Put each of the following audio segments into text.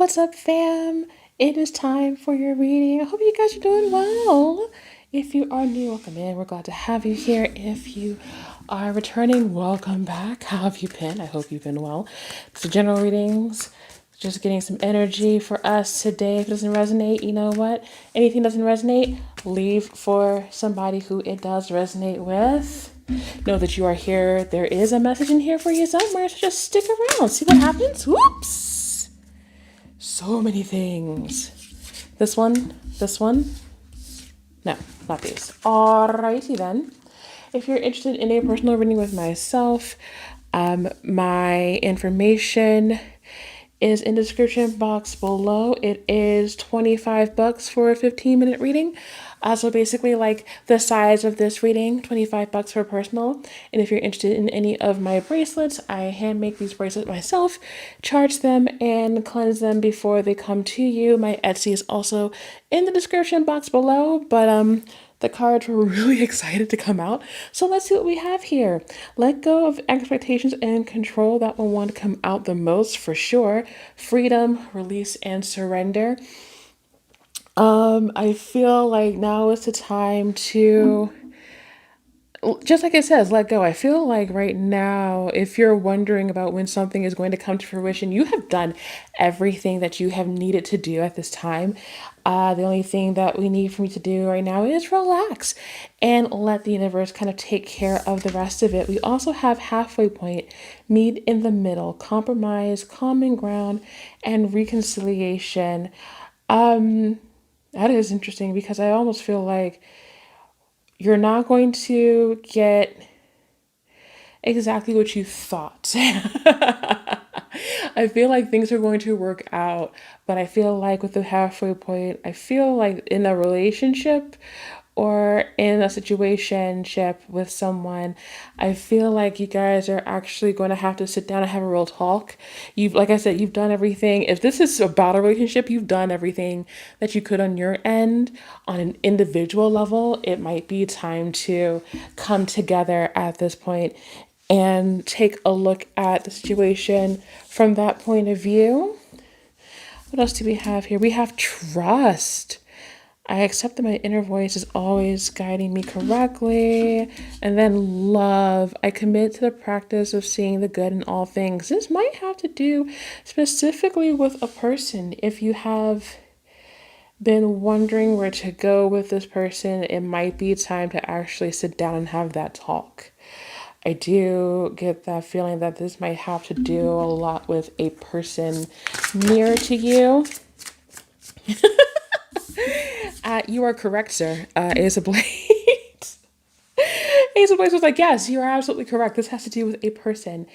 What's up, fam? It is time for your reading. I hope you guys are doing well. If you are new, welcome in. We're glad to have you here. If you are returning, welcome back. How have you been? I hope you've been well. So, general readings, just getting some energy for us today. If it doesn't resonate, you know what? Anything doesn't resonate, leave for somebody who it does resonate with. Know that you are here. There is a message in here for you somewhere, so just stick around. See what happens. Whoops! So many things. This one. No, not these. Alrighty then. If you're interested in a personal reading with myself, my information is in the description box below. It is $25 for a 15-minute reading. So basically like the size of this reading, $25 for personal. And if you're interested in any of my bracelets, I hand make these bracelets myself, charge them and cleanse them before they come to you. My Etsy is also in the description box below, but the cards were really excited to come out. So let's see what we have here. Let go of expectations and control. That will want to come out the most for sure. Freedom, release, and surrender. I feel like now is the time to, just like it says, let go. I feel like right now, if you're wondering about when something is going to come to fruition, you have done everything that you have needed to do at this time. The only thing that we need for me to do right now is relax and let the universe kind of take care of the rest of it. We also have halfway point, meet in the middle, compromise, common ground, and reconciliation. That is interesting because I almost feel like you're not going to get exactly what you thought. I feel like things are going to work out, but I feel like with the halfway point, I feel like in a relationship or in a situationship with someone, I feel like you guys are actually going to have to sit down and have a real talk. You've, like I said, you've done everything. If this is about a relationship, you've done everything that you could on your end. On an individual level, it might be time to come together at this point and take a look at the situation from that point of view. What else do we have here? We have trust. I accept that my inner voice is always guiding me correctly. And then love. I commit to the practice of seeing the good in all things. This might have to do specifically with a person. If you have been wondering where to go with this person, it might be time to actually sit down and have that talk. I do get that feeling that this might have to do a lot with a person near to you. You are correct, sir. Ace of Blades. Ace of Blades was like, yes, you are absolutely correct. This has to do with a person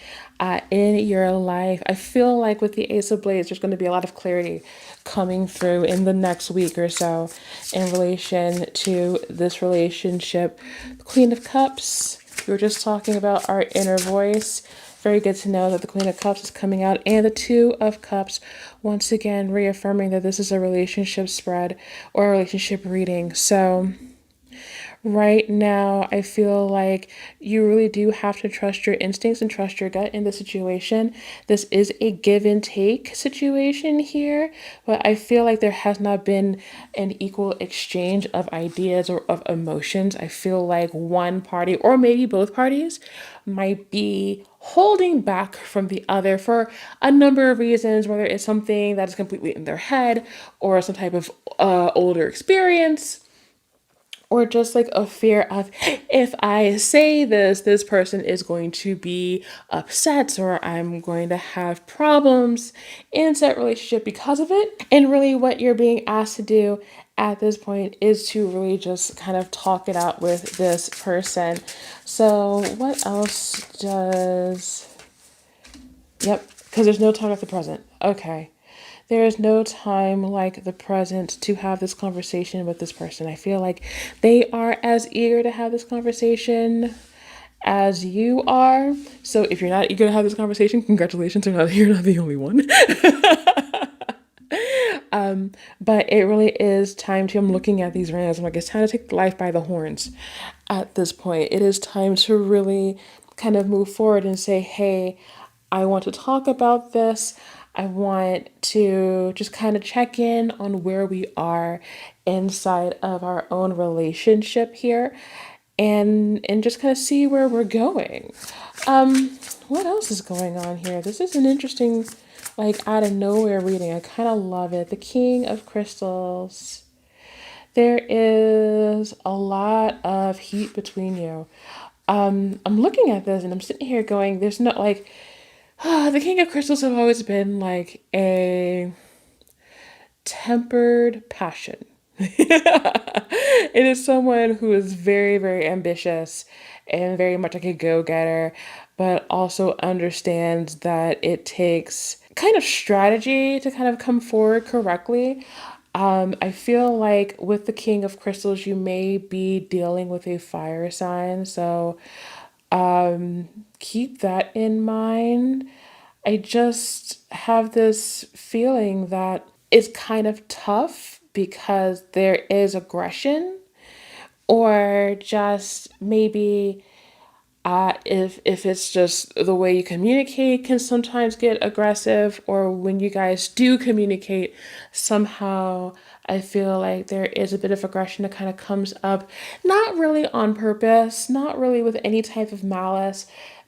in your life. I feel like with the Ace of Blades, there's going to be a lot of clarity coming through in the next week or so in relation to this relationship. The Queen of Cups. We were just talking about our inner voice. Very good to know that the Queen of Cups is coming out and the Two of Cups, once again reaffirming that this is a relationship spread or a relationship reading. So right now, I feel like you really do have to trust your instincts and trust your gut in the situation. This is a give and take situation here, but I feel like there has not been an equal exchange of ideas or of emotions. I feel like one party or maybe both parties might be holding back from the other for a number of reasons, whether it's something that is completely in their head or some type of older experience or just like a fear of, if I say this, this person is going to be upset or I'm going to have problems in that relationship because of it. And really what you're being asked to do at this point is to really just kind of talk it out with this person. So what else does, yep, because there's no time like the present. Okay. There is no time like the present to have this conversation with this person. I feel like they are as eager to have this conversation as you are. So if you're not eager to have this conversation, congratulations, you're not the only one. But it really is time to, I'm looking at these right now, I'm like, it's time to take life by the horns at this point. It is time to really kind of move forward and say, hey, I want to talk about this. I want to just kind of check in on where we are inside of our own relationship here and just kind of see where we're going. What else is going on here? This is an interesting, like, out of nowhere reading. I kind of love it. The King of Crystals. There is a lot of heat between you. I'm looking at this and I'm sitting here going, there's no like, the King of Crystals have always been like a tempered passion. It is someone who is very, very ambitious and very much like a go getter, but also understands that it takes kind of strategy to kind of come forward correctly. I feel like with the King of Crystals, you may be dealing with a fire sign. So keep that in mind. I just have this feeling that it's kind of tough because there is aggression, or just maybe if it's just the way you communicate can sometimes get aggressive, or when you guys do communicate, somehow I feel like there is a bit of aggression that kind of comes up, not really on purpose, not really with any type of malice,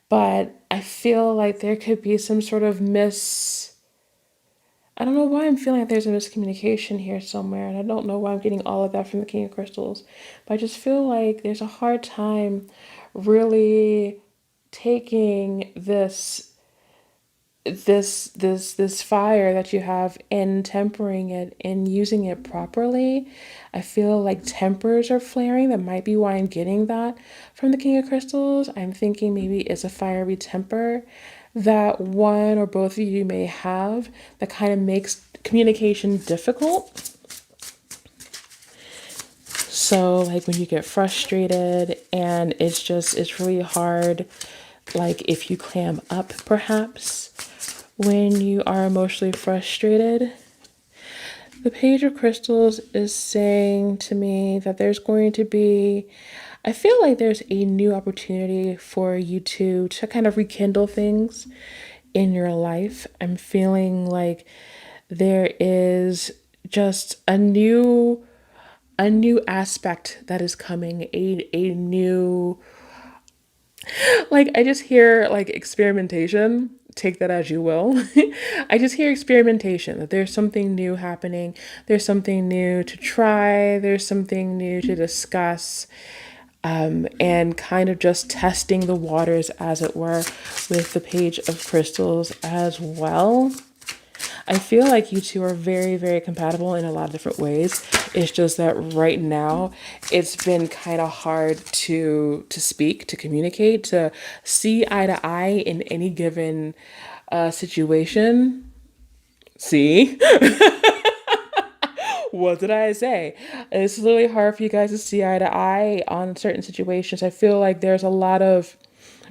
but I feel like there could be some sort of I don't know why I'm feeling like there's a miscommunication here somewhere, and I don't know why I'm getting all of that from the King of Crystals, but I just feel like there's a hard time really taking this fire that you have and tempering it and using it properly. I feel like tempers are flaring. That might be why I'm getting that from the King of Crystals. I'm thinking maybe it's a fiery temper that one or both of you may have that kind of makes communication difficult. So, like when you get frustrated and it's really hard, like if you clam up perhaps when you are emotionally frustrated. The Page of Crystals is saying to me that there's going to be, I feel like there's a new opportunity for you to kind of rekindle things in your life. I'm feeling like there is just a new aspect that is coming, a new, like I just hear like experimentation. Take that as you will. I just hear experimentation, that there's something new happening. There's something new to try. There's something new to discuss. And kind of just testing the waters, as it were, with the Page of Crystals as well. I feel like you two are very, very compatible in a lot of different ways. It's just that right now it's been kind of hard to speak, to communicate, to see eye to eye in any given situation. See, what did I say? It's really hard for you guys to see eye to eye on certain situations. I feel like there's a lot of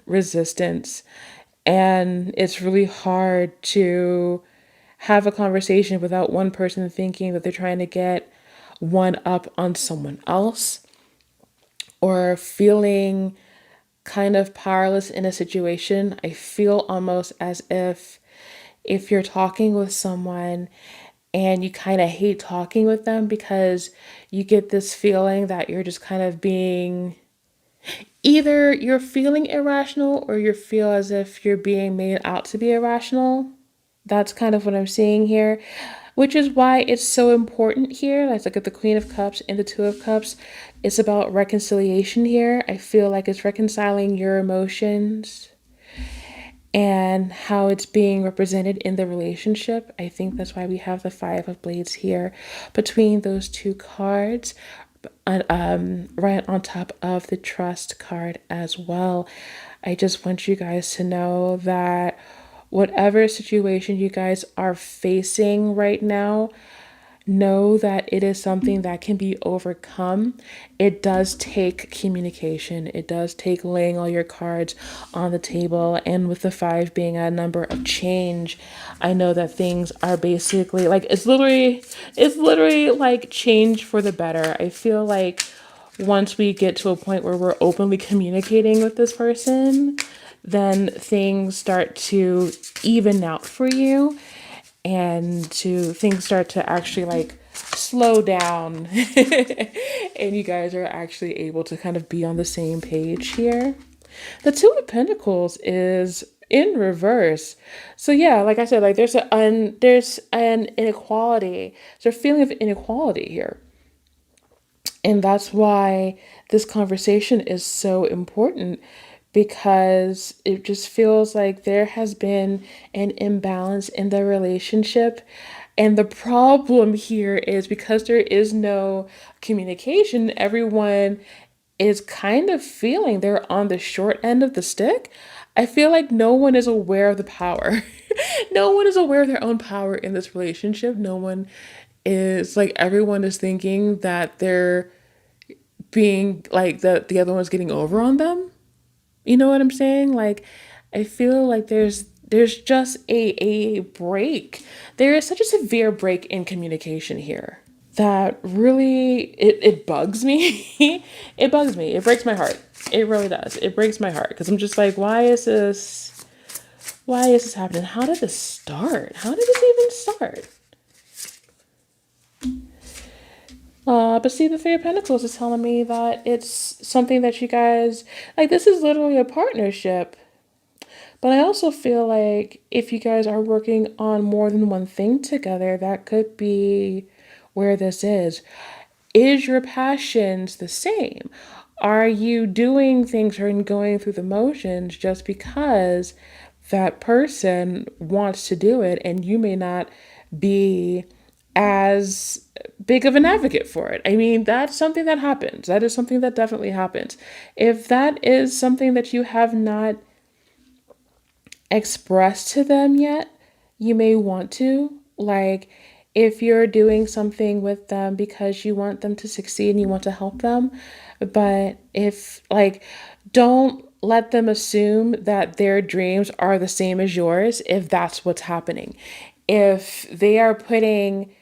resistance, and it's really hard to have a conversation without one person thinking that they're trying to get one up on someone else, or feeling kind of powerless in a situation. I feel almost as if you're talking with someone and you kind of hate talking with them because you get this feeling that you're just kind of being, either you're feeling irrational or you feel as if you're being made out to be irrational. That's kind of what I'm seeing here, which is why it's so important here. Let's look at the Queen of Cups and the Two of Cups. It's about reconciliation here. I feel like it's reconciling your emotions and how it's being represented in the relationship. I think that's why we have the Five of Blades here between those two cards, right on top of the Trust card as well. I just want you guys to know that whatever situation you guys are facing right now, know that it is something that can be overcome. It does take communication. It does take laying all your cards on the table. And with the five being a number of change, I know that things are basically like it's literally like change for the better. I feel like once we get to a point where we're openly communicating with this person, then things start to even out for you. and to things start to actually like slow down and you guys are actually able to kind of be on the same page here. The Two of Pentacles is in reverse. So yeah, like I said, like there's an inequality. There's a feeling of inequality here. And that's why this conversation is so important, because it just feels like there has been an imbalance in the relationship. And the problem here is because there is no communication, everyone is kind of feeling they're on the short end of the stick. I feel like no one is aware of the power. No one is aware of their own power in this relationship. No one is like, everyone is thinking that they're being like the other one's getting over on them. You know what I'm saying? Like, I feel like there's just a break. There is such a severe break in communication here that really it bugs me. It bugs me. It breaks my heart. It really does. It breaks my heart because I'm just like, why is this happening? How did this start? How did this even start? But see, the Three of Pentacles is telling me that it's something that you guys, like, this is literally a partnership. But I also feel like if you guys are working on more than one thing together, that could be where this is. Is your passions the same? Are you doing things or going through the motions just because that person wants to do it and you may not be as big of an advocate for it? I mean, that's something that happens. That is something that definitely happens. If that is something that you have not express to them yet, you may want to. Like, if you're doing something with them because you want them to succeed and you want to help them, but if, like, don't let them assume that their dreams are the same as yours if that's what's happening. If they are putting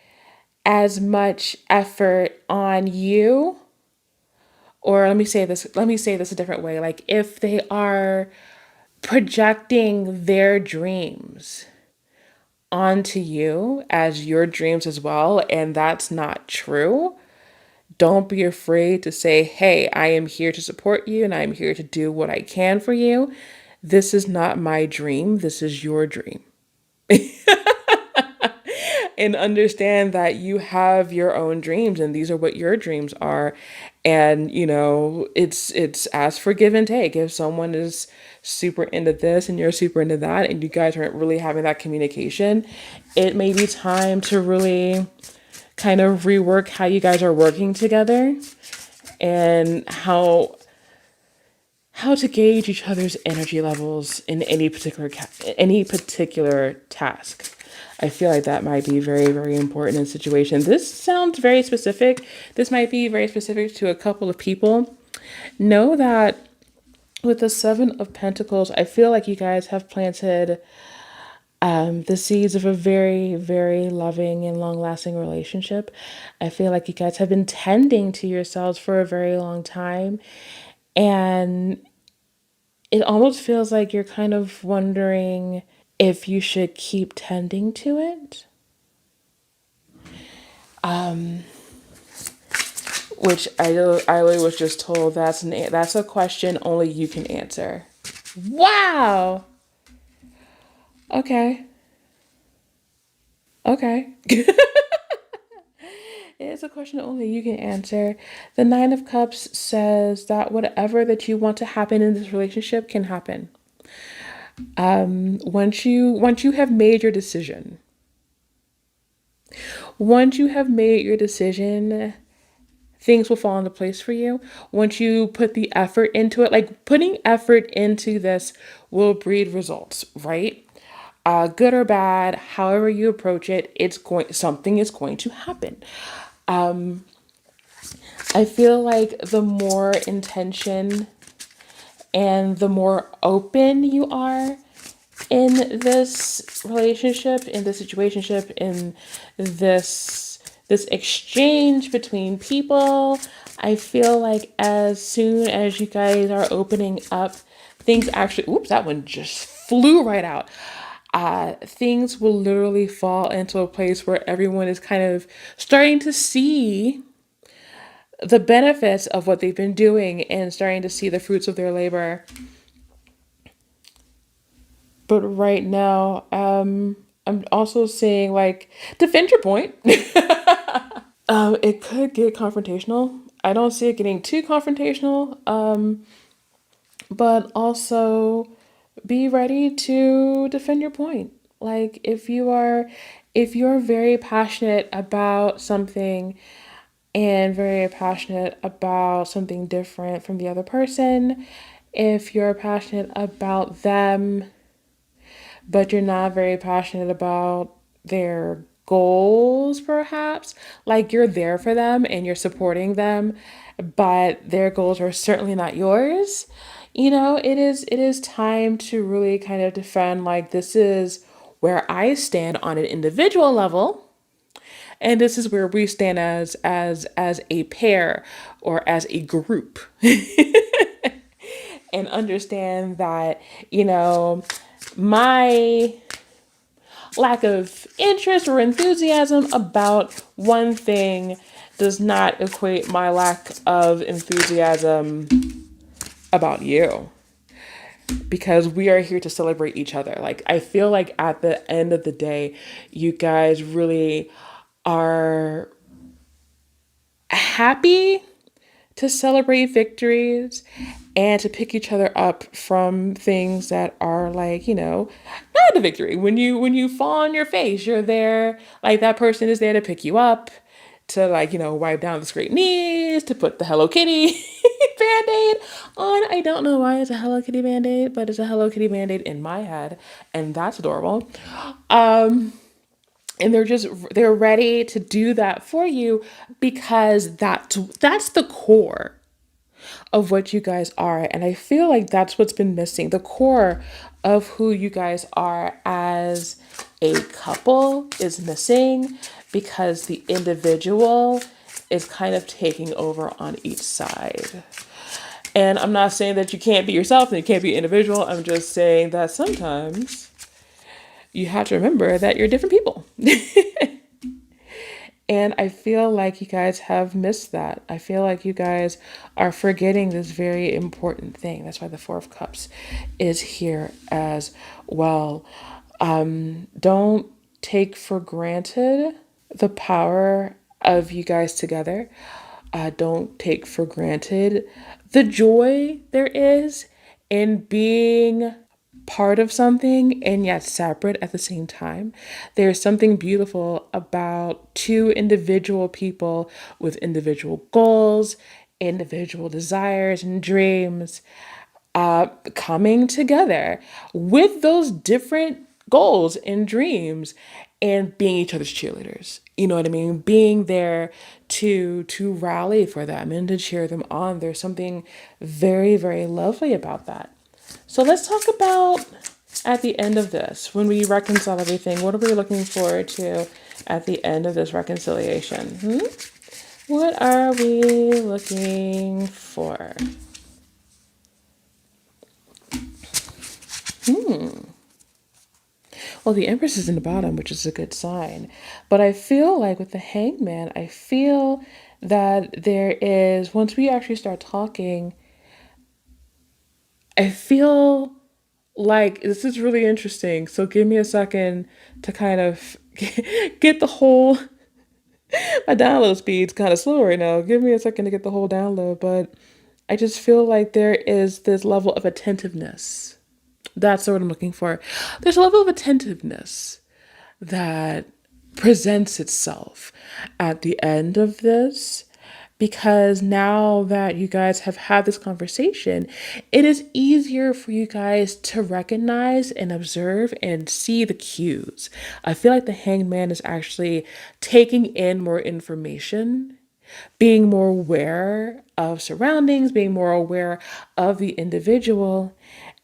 as much effort on you, or let me say this a different way. Like, if they are projecting their dreams onto you as your dreams as well, and that's not true, don't be afraid to say, hey, I am here to support you and I'm here to do what I can for you. This is not my dream, this is your dream. And understand that you have your own dreams and these are what your dreams are. And it's as for give and take. If someone is super into this and you're super into that and you guys aren't really having that communication, it may be time to really kind of rework how you guys are working together and how to gauge each other's energy levels in any particular task. I feel like that might be very, very important in situations. This sounds very specific. This might be very specific to a couple of people. Know that with the Seven of Pentacles, I feel like you guys have planted the seeds of a very, very loving and long lasting relationship. I feel like you guys have been tending to yourselves for a very long time. And it almost feels like you're kind of wondering if you should keep tending to it. Which I was just told that's a question only you can answer. Wow. Okay. Okay. It's a question only you can answer. The Nine of Cups says that whatever that you want to happen in this relationship can happen. Once you have made your decision, once you have made your decision, things will fall into place for you. Once you put the effort into it, like putting effort into this will breed results, right? Good or bad, however you approach it, something is going to happen. I feel like the more intention and the more open you are in this relationship, in this situationship, in this exchange between people, I feel like as soon as you guys are opening up, things actually, oops, that one just flew right out. things will literally fall into a place where everyone is kind of starting to see the benefits of what they've been doing and starting to see the fruits of their labor. But right now, I'm also seeing like defend your point. It could get confrontational. I don't see it getting too confrontational, but also be ready to defend your point. Like if you're very passionate about something and very passionate about something different from the other person, if you're passionate about them but you're not very passionate about their goals, perhaps. Like you're there for them and you're supporting them, but their goals are certainly not yours. It is time to really kind of defend like this is where I stand on an individual level and this is where we stand as a pair or as a group and understand that my lack of interest or enthusiasm about one thing does not equate my lack of enthusiasm about you because we are here to celebrate each other. Like, I feel like at the end of the day, you guys really are happy to celebrate victories and to pick each other up from things that are like, not a victory. When you fall on your face, you're there, like that person is there to pick you up, to like, wipe down the scraped knees, to put the Hello Kitty band-aid on. I don't know why it's a Hello Kitty band-aid, but it's a Hello Kitty band-aid in my head, and that's adorable. And they're ready to do that for you because that's the core of what you guys are. And I feel like that's what's been missing. The core of who you guys are as a couple is missing because the individual is kind of taking over on each side. And I'm not saying that you can't be yourself and you can't be an individual. I'm just saying that sometimes you have to remember that you're different people. And I feel like you guys have missed that. I feel like you guys are forgetting this very important thing. That's why the Four of Cups is here as well. Don't take for granted the power of you guys together. Don't take for granted the joy there is in being part of something and yet separate at the same time. There's something beautiful about two individual people with individual goals, individual desires, and dreams coming together with those different goals and dreams and being each other's cheerleaders. You know what I mean? Being there to rally for them and to cheer them on. There's something very, very lovely about that. So let's talk about at the end of this, when we reconcile everything, what are we looking forward to at the end of this reconciliation? What are we looking for? Well, the Empress is in the bottom, which is a good sign. But I feel like with the Hangman, I feel that there is, once we actually start talking, I feel like this is really interesting. So give me a second to kind of get the whole, my download speed's kind of slow right now. Give me a second to get the whole download. But I just feel like there is this level of attentiveness. That's what I'm looking for. There's a level of attentiveness that presents itself at the end of this because now that you guys have had this conversation, it is easier for you guys to recognize and observe and see the cues. I feel like the Hangman is actually taking in more information, being more aware of surroundings, being more aware of the individual,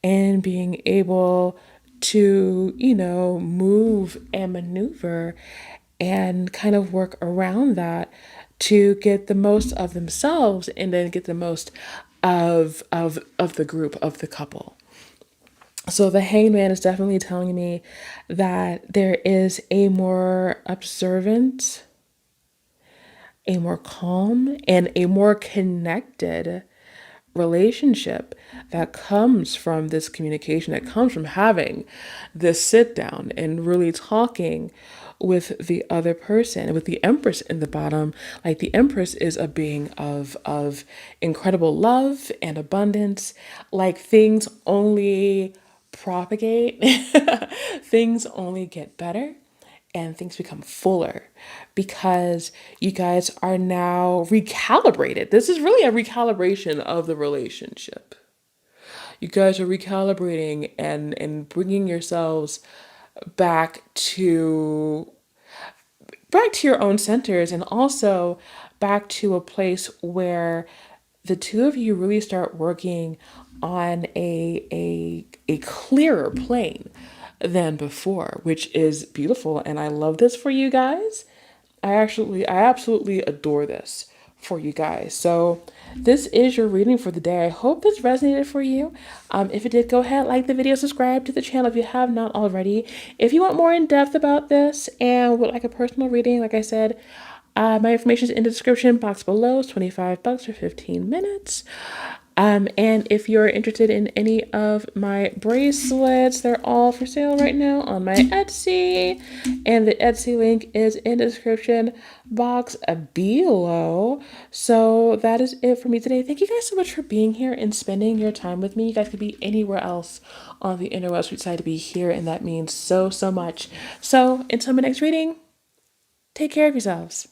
and being able to, move and maneuver and kind of work around that to get the most of themselves and then get the most of the group, of the couple. So the hangman is definitely telling me that there is a more observant, a more calm, and a more connected relationship that comes from this communication, that comes from having this sit down and really talking with the other person, with the Empress in the bottom. Like the Empress is a being of incredible love and abundance. Like things only propagate, things only get better, and things become fuller because you guys are now recalibrated. This is really a recalibration of the relationship. You guys are recalibrating and bringing yourselves back to your own centers, and also back to a place where the two of you really start working on a clearer plane than before, which is beautiful, and I love this for you guys. I absolutely adore this for you guys. So this is your reading for the day. I hope this resonated for you. If it did, go ahead, like the video, subscribe to the channel if you have not already. If you want more in depth about this and would like a personal reading, like I said, my information is in the description box below. It's $25 for 15 minutes. And if you're interested in any of my bracelets, they're all for sale right now on my Etsy. And the Etsy link is in the description box below. So that is it for me today. Thank you guys so much for being here and spending your time with me. You guys could be anywhere else on the interwebs, but decide to be here, and that means so, so much. So until my next reading, take care of yourselves.